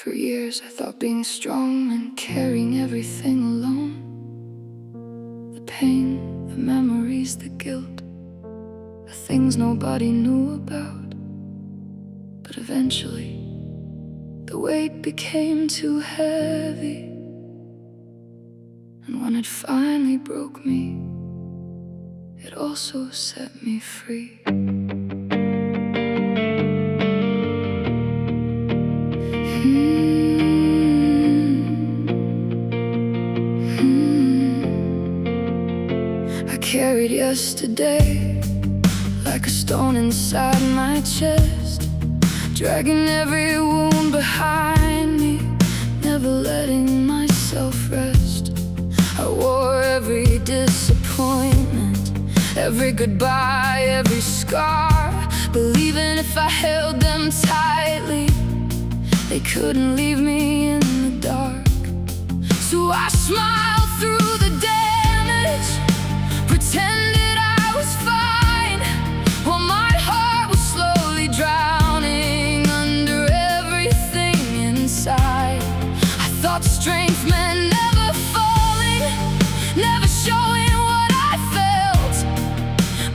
For years I thought being strong and carrying everything alone, the pain, the memories, the guilt, the things nobody knew about. But eventually, the weight became too heavy, and when it finally broke me, it also set me free. I carried yesterday like a stone inside my chest, dragging every wound behind me, never letting myself rest. I wore every disappointment, every goodbye, every scar, believing if I held them tightly, they couldn't leave me in the dark. So I smiled through the damage, pretended I was fine, while my heart was slowly drowning under everything inside. I thought strength meant never falling, never showing what I felt,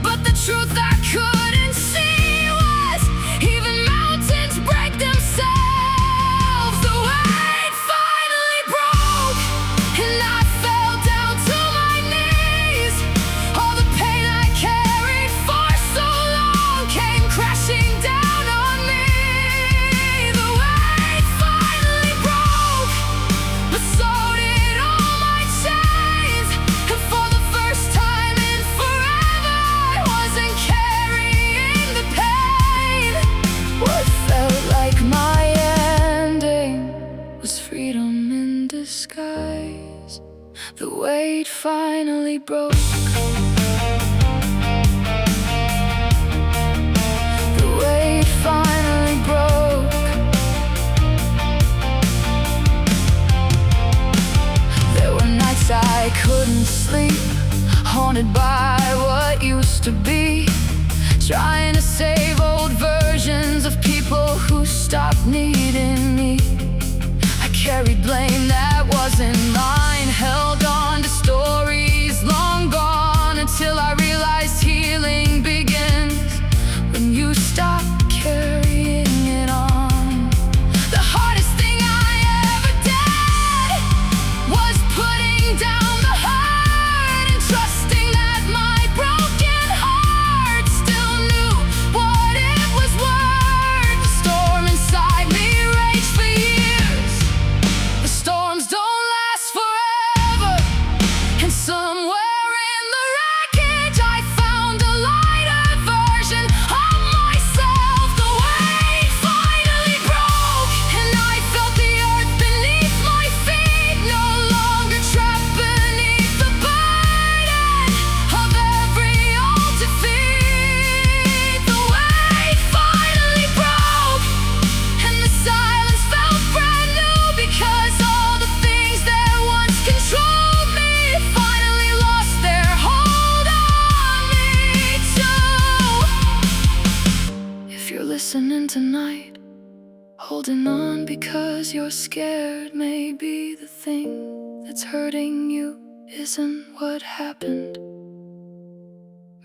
but the truth I couldn't see was even mountains break themselves. The weight finally broke, and I fell down to my knees. All the pain I carried for so long came crashing down on me. The weight finally broke, but so did all my chains. And for the first time in forever, I wasn't carrying the pain. What felt like my ending was freedom in disguise. The weight finally broke. The weight finally broke. There were nights I couldn't sleep, haunted by what used to be, trying to save old versions of people who stopped needing me. I carried blame that wasn't mine, held on to stories long gone, until I realized healing begins when you stop carrying it on. The hardest thing I ever did was putting down the hurt and trusting that my broken heart still knew what it was worth. The storm inside me raged for years. The storms don't last forever, and somewhere in the wreckage I found a lighter version of myself. The weight finally broke, and I felt the earth beneath my feet, no longer trapped beneath the burden of every old defeat. The weight finally broke, and the silence felt brand new, because all the things that once controlled me finally lost their hold on me too. If you're listening tonight, holding on because you're scared, maybe the thing that's hurting you isn't what happened.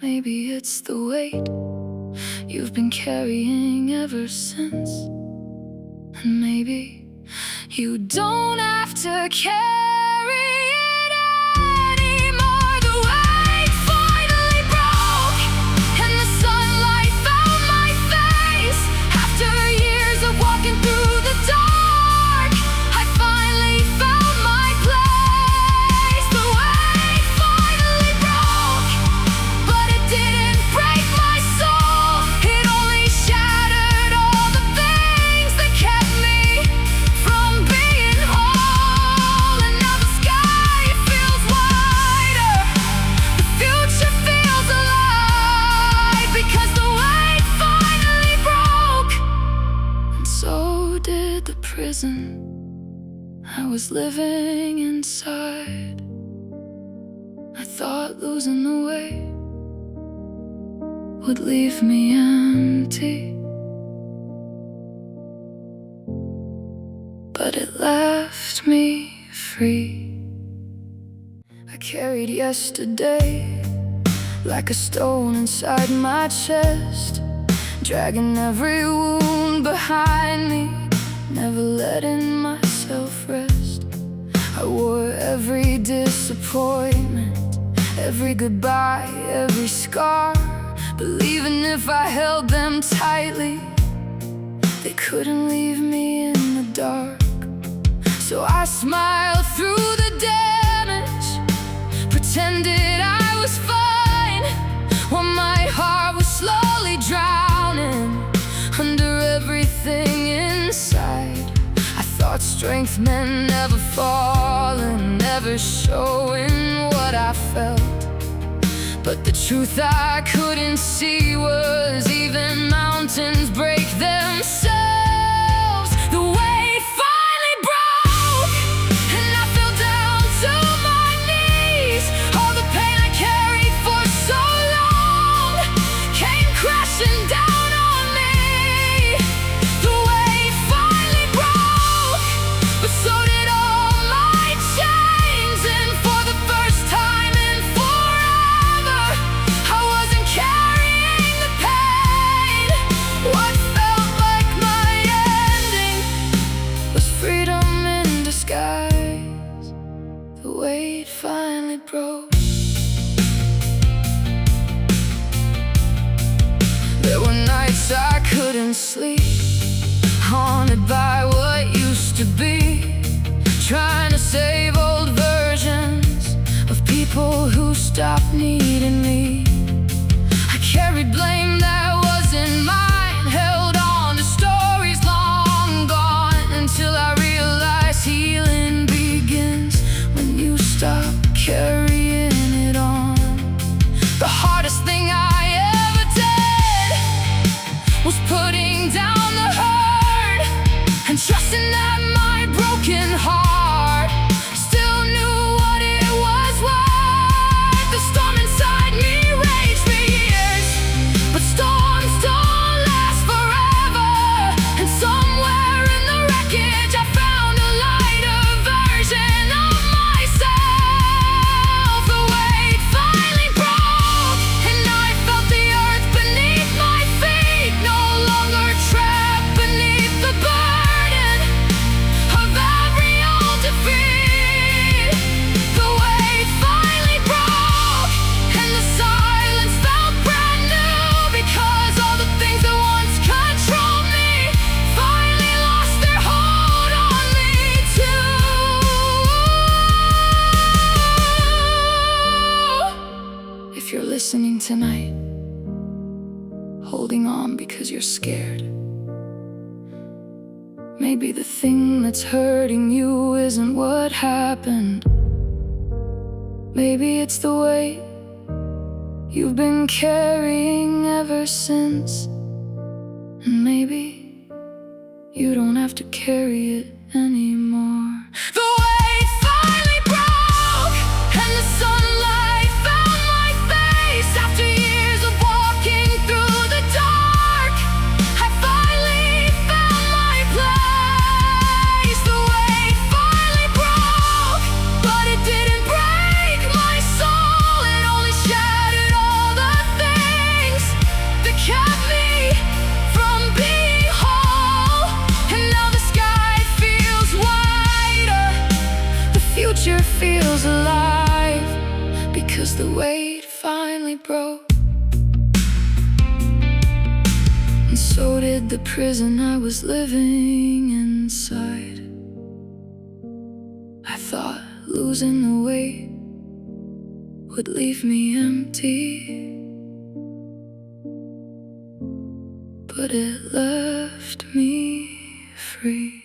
Maybe it's the weight you've been carrying ever since. And maybe you don't have to carry it anymore. The weight finally broke, and the sunlight found my face. After years of walking through the dark, I finally found my place. The weight finally broke, but it didn't break my soul. It only shattered all the things that kept me from being whole. And now the sky feels wider, the future feels alive, because the weight finally broke. And so did the prison I was living inside. I thought losing the weight would leave me empty, but it left me free. I carried yesterday like a stone inside my chest, dragging every wound behind me, never letting myself rest. I wore every disappointment, every goodbye, every scar, believing if I held them tightly, they couldn't leave me in the dark. So I smiled through the damage, pretended I was fine, while my heart was slowly drowning under everything inside. I thought strength meant never falling, never showing what I felt. But the truth I couldn't see was even mountains break themselves. The weight finally broke, and I fell down to my knees. All the pain I carried for so long came crashing down on me. The weight finally broke, but so did all my chains. And for the first time in forever, I wasn't carrying the pain. What felt like my ending was freedom in disguise. The weight finally broke. There were nights I couldn't sleep, haunted by what used to be, trying to save old versions of people who stopped needing me. I carried blame that wasn't mine, held on to stories long gone, until I realized healing begins when you stop carrying it on. The hardest thing I ever did was putting down the hurt and trusting that my broken heart still knew what it was worth. The storm inside me raged for years, but storms don't last forever. And somewhere in the wreckage I found a lighter version of myself. The weight finally broke, and I felt the earth beneath my feet, no longer trapped beneath the burden of every old defeat. The weight finally broke, and the silence felt brand new, because all the things that once controlled me finally lost their hold on me too. If you're listening tonight, holding on because you're scared, maybe the thing that's hurting you isn't what happened. Maybe it's the weight you've been carrying ever since. And maybe you don't have to carry it anymore. The weight finally broke, and the sunlight found my face. After years of walking through the dark, I finally found my place. The weight finally broke, but it didn't break my soul. It only shattered all the things that kept me from being whole. And now the sky feels wider, the future feels alive, because the weight finally broke. And so did the prison I was living inside. I thought losing the weight would leave me empty, but it left me free.